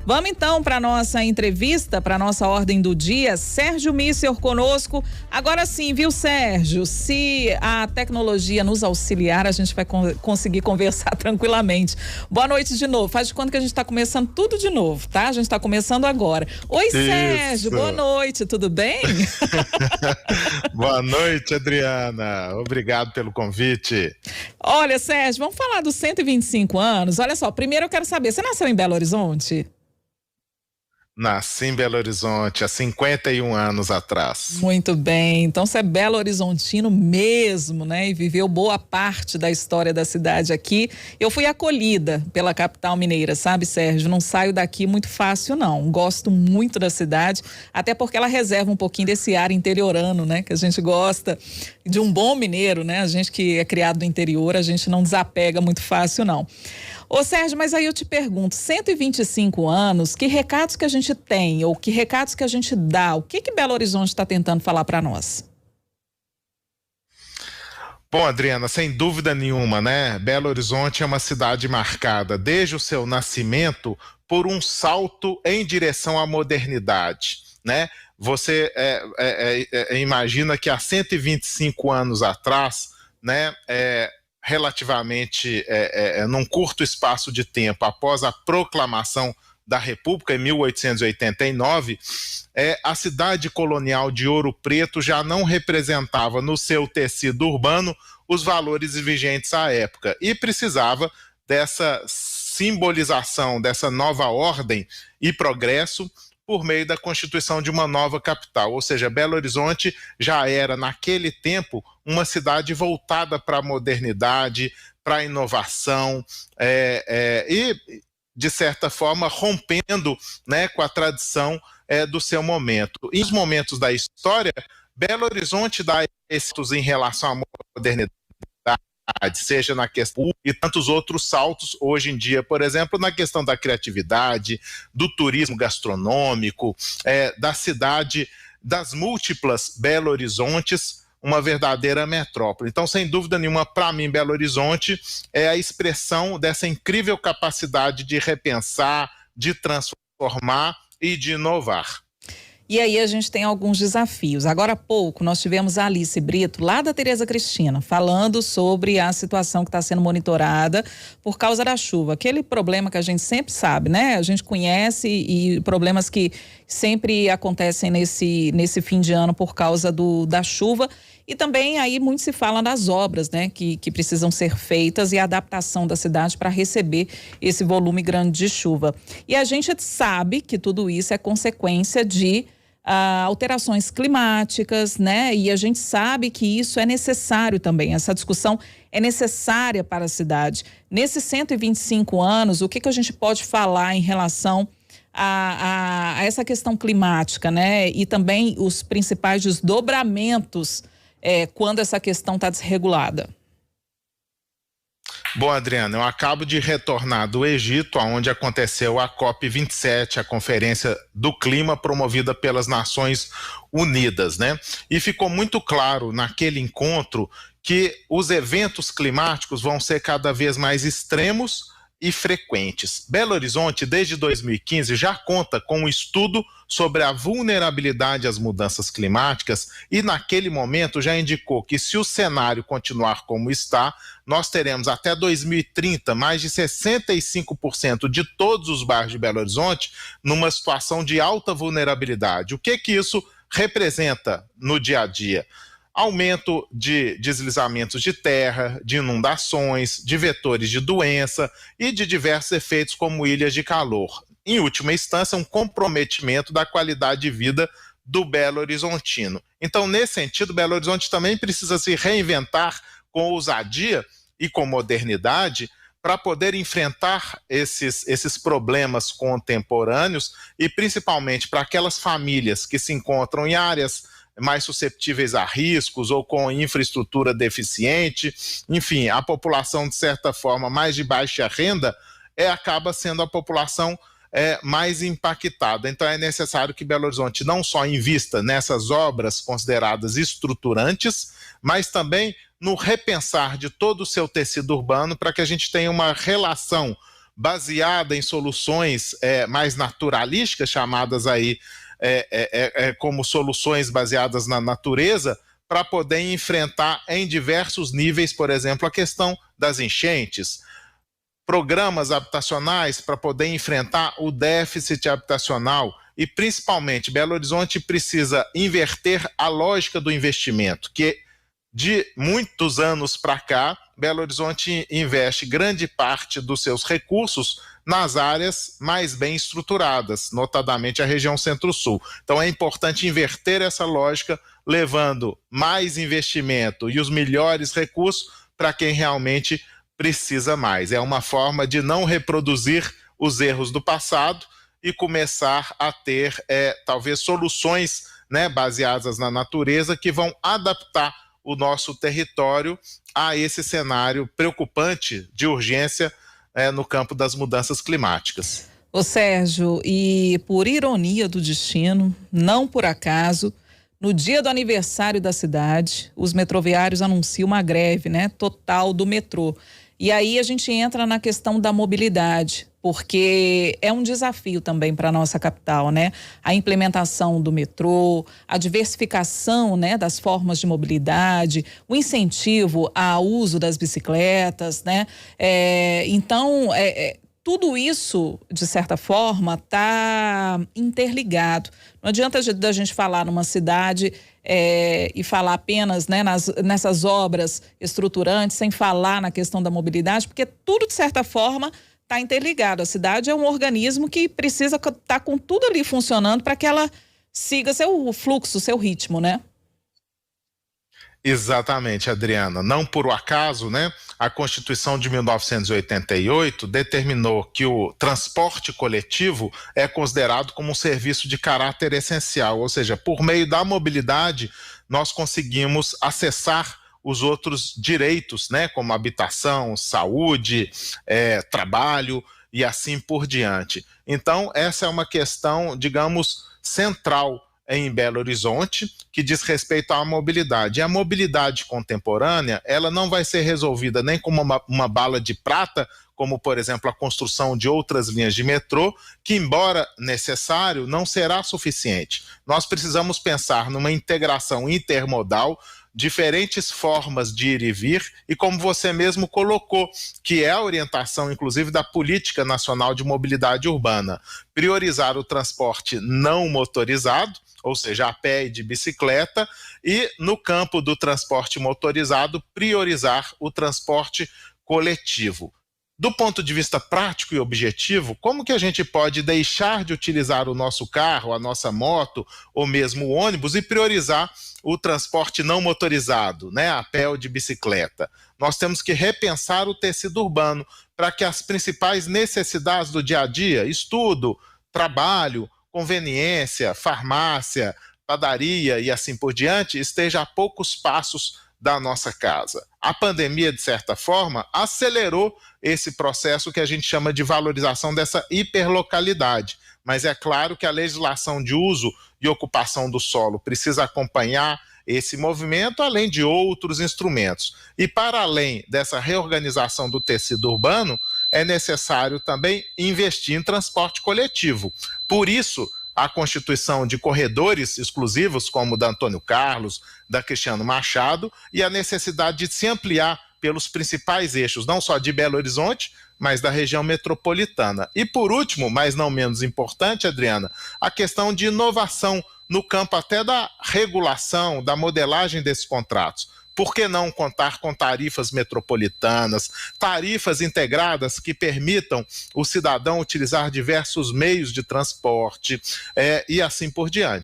Vamos então para nossa entrevista, para nossa ordem do dia. Sérgio Misser conosco. Agora sim, viu, Sérgio? Se a tecnologia nos auxiliar, a gente vai conseguir conversar tranquilamente. Boa noite de novo. Faz de conta que a gente está começando tudo de novo, tá? A gente está começando agora. Oi, Isso. Sérgio. Boa noite. Tudo bem? Boa noite, Adriana. Obrigado pelo convite. Olha, Sérgio, vamos falar dos 125 anos. Olha só, primeiro eu quero saber, você nasceu em Belo Horizonte? Nasci em Belo Horizonte há 51 anos atrás. Muito bem, então você é Belo Horizontino mesmo, né? E viveu boa parte da história da cidade aqui. Eu fui acolhida pela capital mineira, sabe, Sérgio? Não saio daqui muito fácil, não. Gosto muito da cidade, até porque ela reserva um pouquinho desse ar interiorano, né? Que a gente gosta de um bom mineiro, né? A gente que é criado no interior, a gente não desapega muito fácil, não. Ô Sérgio, mas aí eu te pergunto, 125 anos, que recados que a gente tem ou que recados que a gente dá? O que Belo Horizonte está tentando falar para nós? Bom, Adriana, sem dúvida nenhuma, né? Belo Horizonte é uma cidade marcada desde o seu nascimento por um salto em direção à modernidade, né? Você imagina que há 125 anos atrás, né? Relativamente num curto espaço de tempo após a proclamação da República em 1889, a cidade colonial de Ouro Preto já não representava no seu tecido urbano os valores vigentes à época e precisava dessa simbolização, dessa nova ordem e progresso por meio da constituição de uma nova capital, ou seja, Belo Horizonte já era, naquele tempo, uma cidade voltada para a modernidade, para a inovação, e, de certa forma, rompendo, né, com a tradição do seu momento. E nos momentos da história, Belo Horizonte dá êxitos em relação à modernidade, seja na questão e tantos outros saltos hoje em dia, por exemplo, na questão da criatividade, do turismo gastronômico, da cidade, das múltiplas Belo Horizontes, uma verdadeira metrópole. Então, sem dúvida nenhuma, para mim, Belo Horizonte é a expressão dessa incrível capacidade de repensar, de transformar e de inovar. E aí a gente tem alguns desafios. Agora há pouco nós tivemos a Alice Brito, lá da Tereza Cristina, falando sobre a situação que está sendo monitorada por causa da chuva. Aquele problema que a gente sempre sabe, né? A gente conhece e problemas que sempre acontecem nesse fim de ano por causa da chuva. E também aí muito se fala das obras, né? Que precisam ser feitas e a adaptação da cidade para receber esse volume grande de chuva. E a gente sabe que tudo isso é consequência de alterações climáticas, né? E a gente sabe que isso é necessário também, essa discussão é necessária para a cidade. Nesses 125 anos, o que a gente pode falar em relação a essa questão climática, né? E também os principais desdobramentos quando essa questão está desregulada? Bom, Adriana, eu acabo de retornar do Egito, onde aconteceu a COP27, a Conferência do Clima promovida pelas Nações Unidas, né? E ficou muito claro naquele encontro que os eventos climáticos vão ser cada vez mais extremos e frequentes. Belo Horizonte, desde 2015, já conta com um estudo sobre a vulnerabilidade às mudanças climáticas e, naquele momento, já indicou que, se o cenário continuar como está, nós teremos até 2030 mais de 65% de todos os bairros de Belo Horizonte numa situação de alta vulnerabilidade. O que isso representa no dia a dia? Aumento de deslizamentos de terra, de inundações, de vetores de doença e de diversos efeitos como ilhas de calor. Em última instância, um comprometimento da qualidade de vida do Belo Horizontino. Então, nesse sentido, Belo Horizonte também precisa se reinventar com ousadia e com modernidade para poder enfrentar esses problemas contemporâneos e principalmente para aquelas famílias que se encontram em áreas mais susceptíveis a riscos ou com infraestrutura deficiente, enfim, a população de certa forma mais de baixa renda acaba sendo a população mais impactada. Então é necessário que Belo Horizonte não só invista nessas obras consideradas estruturantes, mas também no repensar de todo o seu tecido urbano para que a gente tenha uma relação baseada em soluções mais naturalísticas, chamadas aí como soluções baseadas na natureza, para poder enfrentar em diversos níveis, por exemplo, a questão das enchentes, programas habitacionais para poder enfrentar o déficit habitacional e, principalmente, Belo Horizonte precisa inverter a lógica do investimento, que de muitos anos para cá, Belo Horizonte investe grande parte dos seus recursos nas áreas mais bem estruturadas, notadamente a região Centro-Sul. Então é importante inverter essa lógica, levando mais investimento e os melhores recursos para quem realmente precisa mais. É uma forma de não reproduzir os erros do passado e começar a ter, talvez, soluções, né, baseadas na natureza que vão adaptar o nosso território a esse cenário preocupante de urgência no campo das mudanças climáticas. Ô Sérgio, e por ironia do destino, não por acaso, no dia do aniversário da cidade, os metroviários anunciam uma greve, né, total do metrô. E aí a gente entra na questão da mobilidade, porque é um desafio também para a nossa capital, né? A implementação do metrô, a diversificação, né, das formas de mobilidade, o incentivo ao uso das bicicletas, né? Tudo isso, de certa forma, está interligado. Não adianta da gente falar numa cidade e falar apenas, né, nessas obras estruturantes, sem falar na questão da mobilidade, porque tudo, de certa forma, está interligado. A cidade é um organismo que precisa estar com tudo ali funcionando para que ela siga seu fluxo, seu ritmo, né? Exatamente, Adriana. Não por acaso, né? A Constituição de 1988 determinou que o transporte coletivo é considerado como um serviço de caráter essencial, ou seja, por meio da mobilidade nós conseguimos acessar os outros direitos, né? Como habitação, saúde, trabalho e assim por diante. Então, essa é uma questão, digamos, central em Belo Horizonte, que diz respeito à mobilidade. E a mobilidade contemporânea, ela não vai ser resolvida nem com uma bala de prata, como, por exemplo, a construção de outras linhas de metrô, que, embora necessário, não será suficiente. Nós precisamos pensar numa integração intermodal, diferentes formas de ir e vir, e como você mesmo colocou, que é a orientação, inclusive, da Política Nacional de Mobilidade Urbana, priorizar o transporte não motorizado, ou seja, a pé e de bicicleta, e no campo do transporte motorizado, priorizar o transporte coletivo. Do ponto de vista prático e objetivo, como que a gente pode deixar de utilizar o nosso carro, a nossa moto, ou mesmo o ônibus, e priorizar o transporte não motorizado, né, a pé ou de bicicleta? Nós temos que repensar o tecido urbano para que as principais necessidades do dia a dia, estudo, trabalho, conveniência, farmácia, padaria e assim por diante, esteja a poucos passos da nossa casa. A pandemia, de certa forma, acelerou esse processo que a gente chama de valorização dessa hiperlocalidade. Mas é claro que a legislação de uso e ocupação do solo precisa acompanhar esse movimento, além de outros instrumentos. E para além dessa reorganização do tecido urbano, é necessário também investir em transporte coletivo. Por isso, a constituição de corredores exclusivos, como o da Antônio Carlos, da Cristiano Machado, e a necessidade de se ampliar pelos principais eixos, não só de Belo Horizonte, mas da região metropolitana. E por último, mas não menos importante, Adriana, a questão de inovação no campo até da regulação, da modelagem desses contratos. Por que não contar com tarifas metropolitanas, tarifas integradas que permitam o cidadão utilizar diversos meios de transporte e assim por diante?